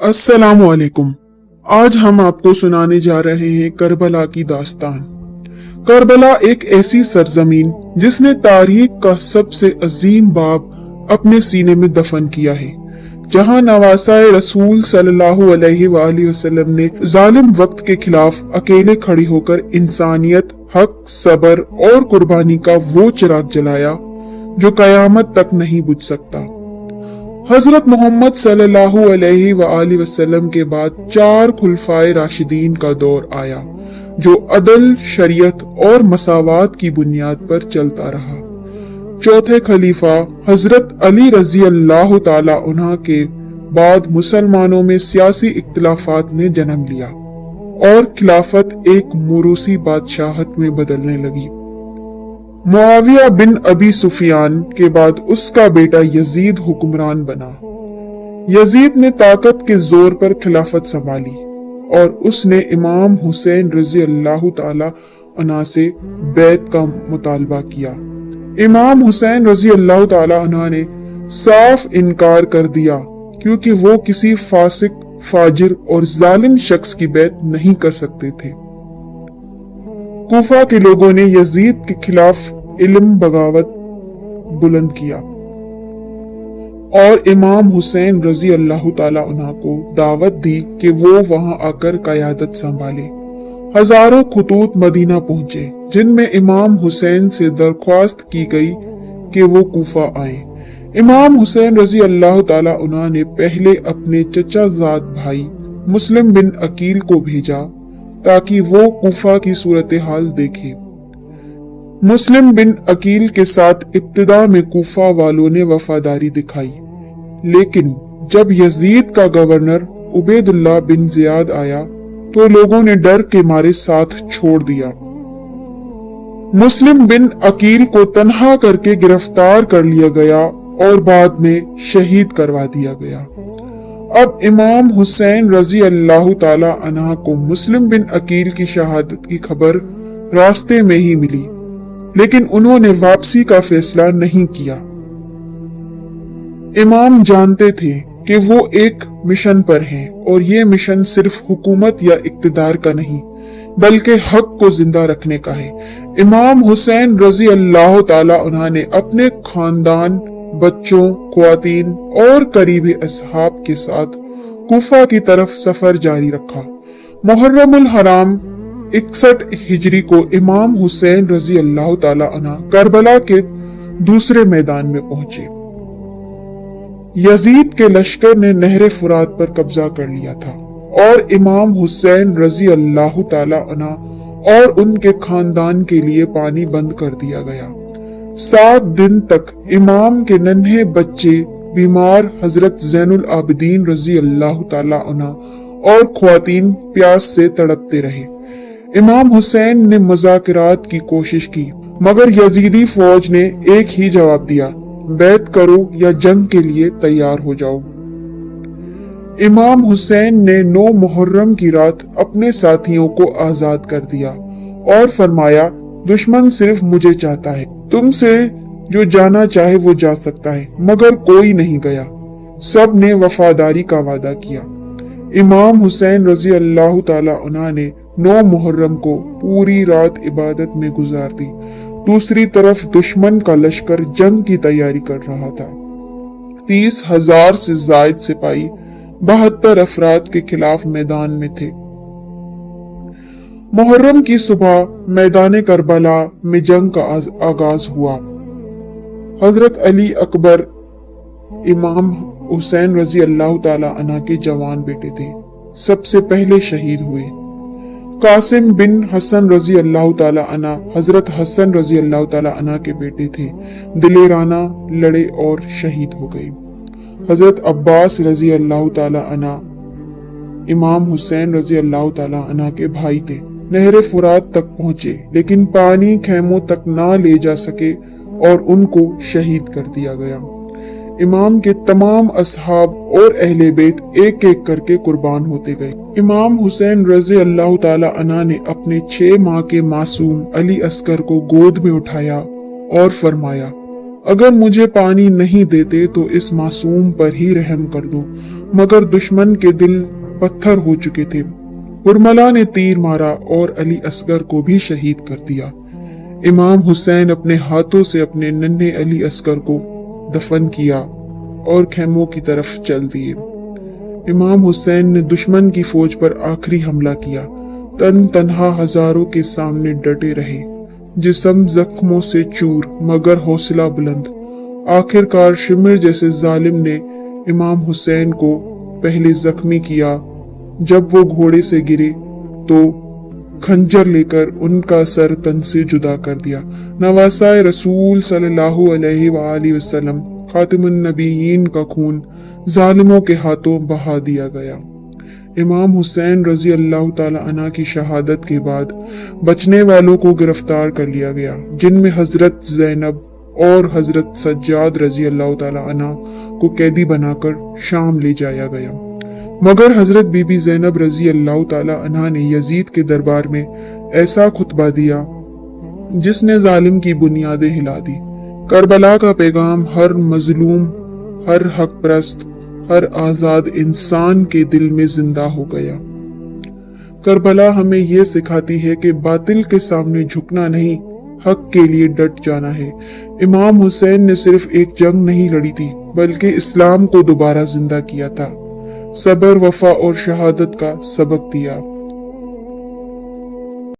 अस्सलामुअलैकुम। आज हम आपको सुनाने जा रहे हैं करबला की दास्तान। करबला एक ऐसी सरजमीन जिसने तारीख का सबसे अजीम बाब अपने सीने में दफन किया है, जहां नवासाए रसूल सल्लल्लाहु अलैहि वसल्लम ने जालिम वक्त के खिलाफ अकेले खड़ी होकर इंसानियत, हक, सबर और कुर्बानी का वो चिराग जलाया जो कयामत तक नहीं बुझ सकता। हजरत मोहम्मद सल्लल्लाहु अलैहि वसल्लम के बाद 4 खुलफाए राशिदीन का दौर आया, जो अदल, शरीयत और मसावात की बुनियाद पर चलता रहा। चौथे खलीफा हजरत अली रजी अल्लाह ताला अन्हा के बाद मुसलमानों में सियासी इख्तिलाफात ने जन्म लिया और खिलाफत एक मुरूसी बादशाहत में बदलने लगी। मुआविया बिन अबी सुफियान के बाद उसका बेटा यजीद हुक्मरान बना। यजीद ने ताकत के जोर पर खिलाफत संभाली और उसने इमाम हुसैन रजी अल्लाह ताला अन्हा से बैत का मुतालबा किया। इमाम हुसैन रजी अल्लाह ताला अन्हा ने साफ इनकार कर दिया, क्योंकि वो किसी फासिक, फाजिर और जालिम शख्स की बैत नहीं कर सकते थे। कूफा के लोगों ने यजीद के खिलाफ इल्म बगावत बुलंद किया और इमाम हुसैन रजी अल्लाह ताला अन्हा को दावत दी कि वो वहां आकर कयादत संभाले। हजारों खुतूत मदीना पहुंचे, जिनमें इमाम हुसैन से दरख्वास्त की गई कि वो कूफा आए। इमाम हुसैन रजी अल्लाह ताला अन्हा ने पहले अपने चचाजाद भाई मुस्लिम बिन अकील को भेजा ताकि वो कूफा की सूरत हाल देखे। मुस्लिम बिन अकील के साथ इब्तिदा में कूफा वालों ने वफादारी दिखाई, लेकिन जब यजीद का गवर्नर उबैदुल्लाह बिन जियाद आया तो लोगों ने डर के मारे साथ छोड़ दिया। मुस्लिम बिन अकील को तन्हा करके गिरफ्तार कर लिया गया और बाद में शहीद करवा दिया गया। अब इमाम हुसैन रजी अल्लाह ताला अन्हा को मुस्लिम बिन अकील की शहादत की खबर रास्ते में ही मिली, लेकिन उन्होंने वापसी का फैसला नहीं किया। इमाम जानते थे कि वो एक मिशन पर हैं और ये मिशन सिर्फ हुकूमत या इक्तिदार का नहीं, बल्कि हक को जिंदा रखने का है। इमाम हुसैन रजी अल्लाह ताला अन्हा ने अपने खानदान, बच्चों, ख्वातीन और करीबी असहाब के साथ कूफा की तरफ सफर जारी रखा। मुहर्रमुल हराम 61 हिजरी को इमाम हुसैन रजी अल्लाह ताला अन्हा करबला के दूसरे मैदान में पहुंचे। यजीद के लश्कर ने नहर फुरात पर कब्जा कर लिया था और इमाम हुसैन रजी अल्लाह ताला अन्हा और उनके खानदान के लिए पानी बंद कर दिया गया। 7 दिन तक इमाम के नन्हे बच्चे, बीमार हजरत ज़ैनुल आबिदीन रजी अल्लाह ताला अन्हा और ख्वातीन प्यास से तड़पते रहे। इमाम हुसैन ने मज़ाकिरात की कोशिश की, मगर यजीदी फौज ने एक ही जवाब दिया, बैत करो या जंग के लिए तैयार हो जाओ। इमाम हुसैन ने 9 मुहर्रम की रात अपने साथियों को आजाद कर दिया और फरमाया, दुश्मन सिर्फ मुझे चाहता है, तुमसे जो जाना चाहे वो जा सकता है, मगर कोई नहीं गया। सब ने वफादारी का वादा किया। इमाम हुसैन रजी अल्लाह ताला अन्हा ने 9 मुहर्रम को पूरी रात इबादत में गुजार दी। दूसरी तरफ दुश्मन का लश्कर जंग की तैयारी कर रहा था। 30,000 से जायद सिपाही 72 अफराद के खिलाफ मैदान में थे। मुहर्रम की सुबह मैदान करबला में जंग का आगाज हुआ। हजरत अली अकबर इमाम हुसैन रजी अल्लाह ताला अन्हा के जवान बेटे थे, सबसे पहले शहीद हुए। कासिम बिन हसन रजी अल्लाह ताला अन्हा हजरत हसन रजी अल्लाह ताला अन्हा के बेटे थे, दिलेराना लड़े और शहीद हो गए। हजरत अब्बास रजी अल्लाह ताला अन्हा इमाम हुसैन रजी अल्लाह ताला अन्हा के भाई थे। नहर फुरात तक पहुंचे, लेकिन पानी खेमों तक ना ले जा सके और उनको शहीद कर दिया गया। इमाम के तमाम असहाब और अहले बेत एक एक करके कुर्बान होते गए। इमाम हुसैन रजी अल्लाह ताला अन्हा ने अपने 6 माह के मासूम अली असगर को गोद में उठाया और फरमाया, अगर मुझे पानी नहीं देते तो इस मासूम पर ही रहम कर दो। मगर दुश्मन के दिल पत्थर हो चुके थे। उर्मिला ने तीर मारा और अली असगर को भी शहीद कर दिया। इमाम हुसैन अपने हाथों से अपने नन्हे अली असगर को दफन किया और खेमों की तरफ चल दिए। इमाम हुसैन ने दुश्मन की फौज पर आखिरी हमला किया। तन तन्हा हजारों के सामने डटे रहे, जिस्म जख्मों से चूर मगर हौसला बुलंद। आखिरकार शिमिर जैसे जालिम ने इमाम हुसैन को पहले जख्मी किया। जब वो घोड़े से गिरे तो खंजर लेकर उनका सर तन से जुदा कर दिया। नवासाए रसूल सल्लल्लाहु अलैहि वसल्लम खातिमुन नबीयीन का खून जालिमों के हाथों बहा दिया गया। इमाम हुसैन रजी अल्लाह ताला अन्हा की शहादत के बाद बचने वालों को गिरफ्तार कर लिया गया, जिनमें हजरत ज़ैनब और हजरत सज्जाद रजी अल्लाह ताला अन्हा को कैदी बनाकर शाम ले जाया गया। मगर हजरत बीबी ज़ैनब रजी अल्लाह ताला अन्हा ने यजीद के दरबार में ऐसा खुतबा दिया जिसने जालिम की बुनियादें हिला दी। करबला का पैगाम हर मजलूम, हर हक परस्त, हर आजाद इंसान के दिल में जिंदा हो गया। करबला हमें यह सिखाती है कि बातिल के सामने झुकना नहीं, हक के लिए डट जाना है। इमाम हुसैन ने सिर्फ एक जंग नहीं लड़ी थी, बल्कि इस्लाम को दोबारा जिंदा किया था, सब्र, वफा और शहादत का सबक दिया।